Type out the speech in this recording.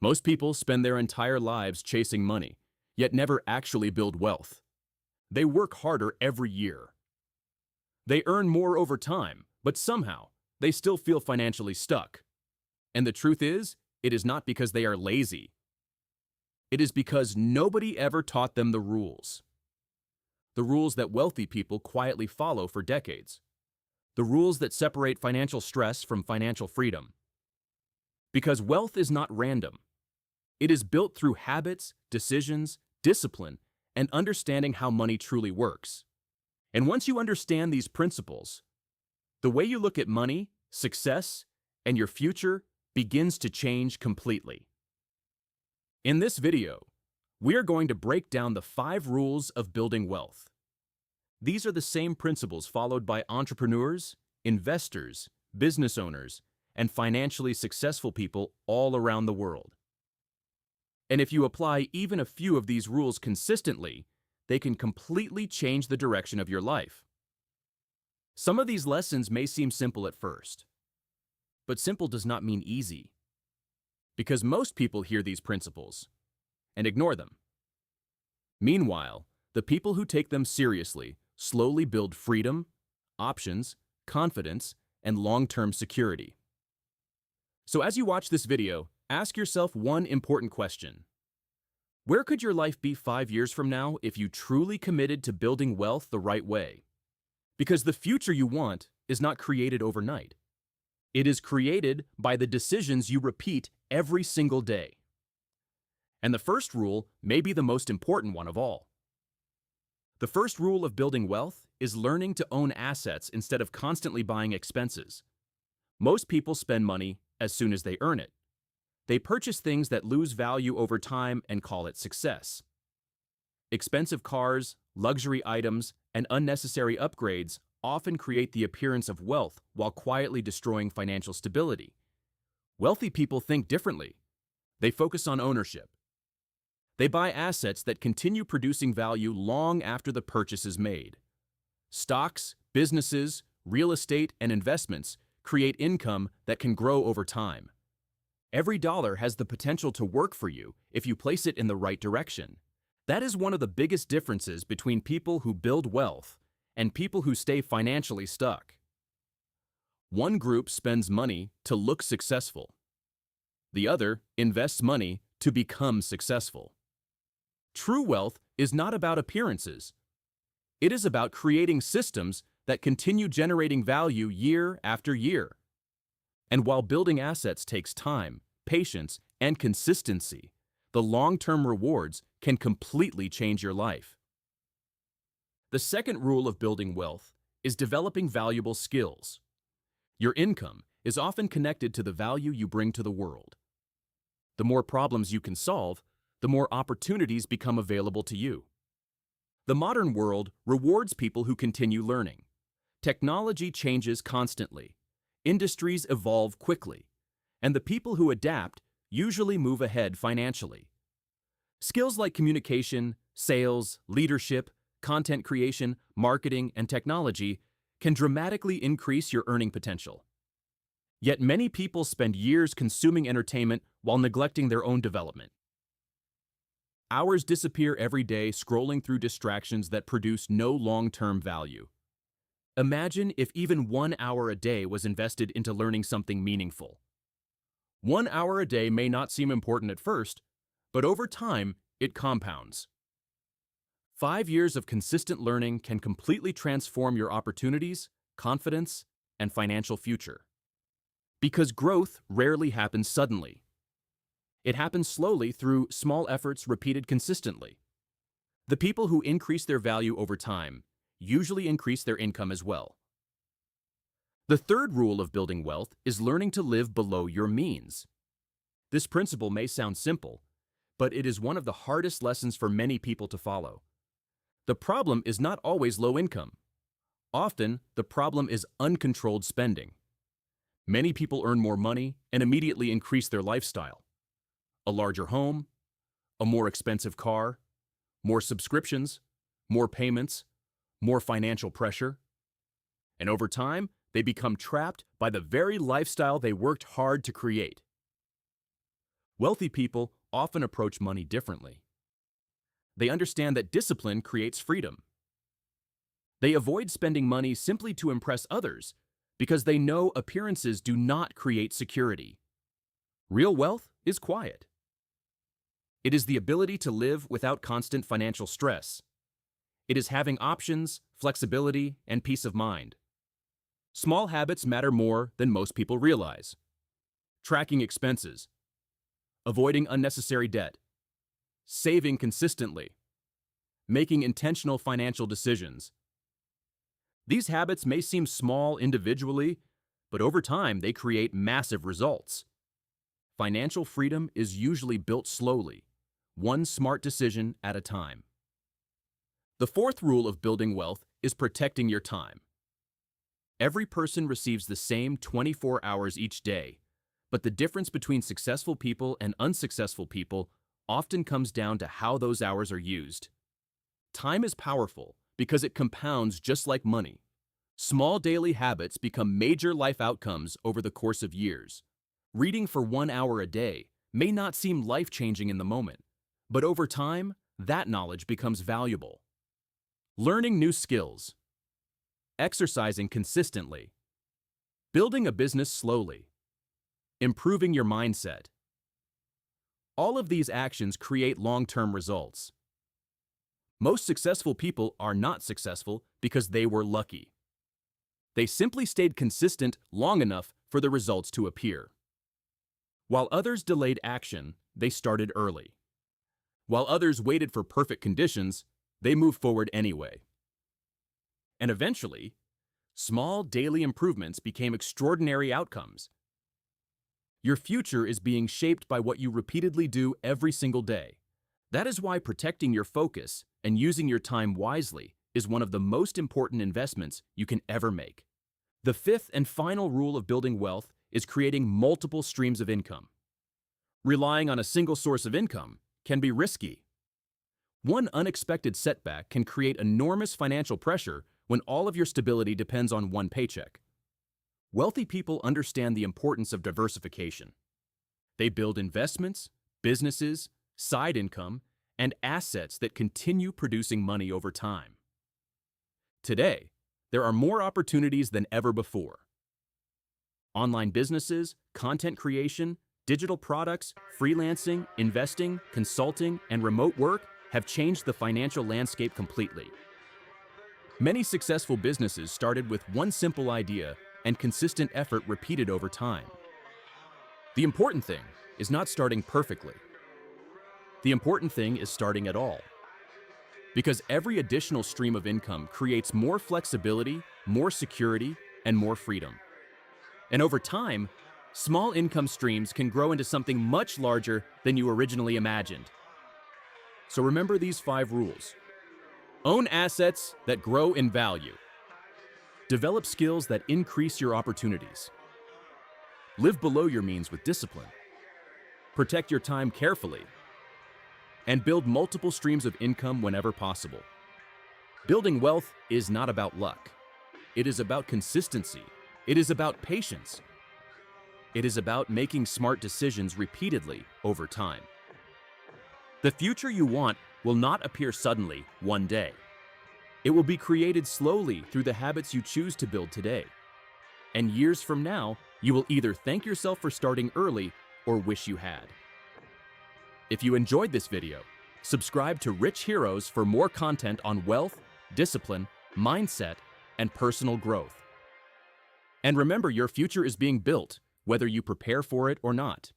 Most people spend their entire lives chasing money, yet never actually build wealth. They work harder every year. They earn more over time, but somehow they still feel financially stuck. And the truth is, it is not because they are lazy. It is because nobody ever taught them the rules. The rules that wealthy people quietly follow for decades. The rules that separate financial stress from financial freedom. Because wealth is not random. It is built through habits, decisions, discipline, and understanding how money truly works. And once you understand these principles, the way you look at money, success, and your future begins to change completely. In this video, we are going to break down the 5 rules of building wealth. These are the same principles followed by entrepreneurs, investors, business owners, and financially successful people all around the world. And if you apply even a few of these rules consistently, they can completely change the direction of your life. Some of these lessons may seem simple at first, but simple does not mean easy, because most people hear these principles and ignore them. Meanwhile, the people who take them seriously slowly build freedom, options, confidence, and long-term security. So as you watch this video, ask yourself one important question. Where could your life be 5 years from now if you truly committed to building wealth the right way? Because the future you want is not created overnight. It is created by the decisions you repeat every single day. And the first rule may be the most important one of all. The first rule of building wealth is learning to own assets instead of constantly buying expenses. Most people spend money as soon as they earn it. They purchase things that lose value over time and call it success. Expensive cars, luxury items, and unnecessary upgrades often create the appearance of wealth while quietly destroying financial stability. Wealthy people think differently. They focus on ownership. They buy assets that continue producing value long after the purchase is made. Stocks, businesses, real estate, and investments create income that can grow over time. Every dollar has the potential to work for you if you place it in the right direction. That is one of the biggest differences between people who build wealth and people who stay financially stuck. One group spends money to look successful. The other invests money to become successful. True wealth is not about appearances. It is about creating systems that continue generating value year after year. And while building assets takes time, patience, and consistency, the long-term rewards can completely change your life. The second rule of building wealth is developing valuable skills. Your income is often connected to the value you bring to the world. The more problems you can solve, the more opportunities become available to you. The modern world rewards people who continue learning. Technology changes constantly. Industries evolve quickly, and the people who adapt usually move ahead financially. Skills like communication, sales, leadership, content creation, marketing, and technology can dramatically increase your earning potential. Yet many people spend years consuming entertainment while neglecting their own development. Hours disappear every day scrolling through distractions that produce no long-term value. Imagine if even 1 hour a day was invested into learning something meaningful. 1 hour a day may not seem important at first, but over time, it compounds. 5 years of consistent learning can completely transform your opportunities, confidence, and financial future. Because growth rarely happens suddenly. It happens slowly through small efforts repeated consistently. The people who increase their value over time usually increase their income as well. The third rule of building wealth is learning to live below your means. This principle may sound simple, but it is one of the hardest lessons for many people to follow. The problem is not always low income. Often, the problem is uncontrolled spending. Many people earn more money and immediately increase their lifestyle. A larger home, a more expensive car, more subscriptions, more payments, more financial pressure. And over time, they become trapped by the very lifestyle they worked hard to create. Wealthy people often approach money differently. They understand that discipline creates freedom. They avoid spending money simply to impress others because they know appearances do not create security. Real wealth is quiet. It is the ability to live without constant financial stress. It is having options, flexibility, and peace of mind. Small habits matter more than most people realize. Tracking expenses, avoiding unnecessary debt, saving consistently, making intentional financial decisions. These habits may seem small individually, but over time they create massive results. Financial freedom is usually built slowly, one smart decision at a time. The fourth rule of building wealth is protecting your time. Every person receives the same 24 hours each day, but the difference between successful people and unsuccessful people often comes down to how those hours are used. Time is powerful because it compounds just like money. Small daily habits become major life outcomes over the course of years. Reading for 1 hour a day may not seem life-changing in the moment, but over time, that knowledge becomes valuable. Learning new skills, exercising consistently, building a business slowly, improving your mindset. All of these actions create long-term results. Most successful people are not successful because they were lucky. They simply stayed consistent long enough for the results to appear. While others delayed action, they started early. While others waited for perfect conditions, they moved forward anyway. And eventually, small daily improvements became extraordinary outcomes. Your future is being shaped by what you repeatedly do every single day. That is why protecting your focus and using your time wisely is one of the most important investments you can ever make. The fifth and final rule of building wealth is creating multiple streams of income. Relying on a single source of income can be risky. One unexpected setback can create enormous financial pressure when all of your stability depends on one paycheck. Wealthy people understand the importance of diversification. They build investments, businesses, side income, and assets that continue producing money over time. Today, there are more opportunities than ever before. Online businesses, content creation, digital products, freelancing, investing, consulting, and remote work have changed the financial landscape completely. Many successful businesses started with one simple idea and consistent effort repeated over time. The important thing is not starting perfectly. The important thing is starting at all. Because every additional stream of income creates more flexibility, more security, and more freedom. And over time, small income streams can grow into something much larger than you originally imagined. So remember these 5 rules. Own assets that grow in value. Develop skills that increase your opportunities. Live below your means with discipline. Protect your time carefully. And build multiple streams of income whenever possible. Building wealth is not about luck. It is about consistency. It is about patience. It is about making smart decisions repeatedly over time. The future you want will not appear suddenly one day. It will be created slowly through the habits you choose to build today. And years from now, you will either thank yourself for starting early or wish you had. If you enjoyed this video, subscribe to Rich Heroes for more content on wealth, discipline, mindset, and personal growth. And remember, your future is being built, whether you prepare for it or not.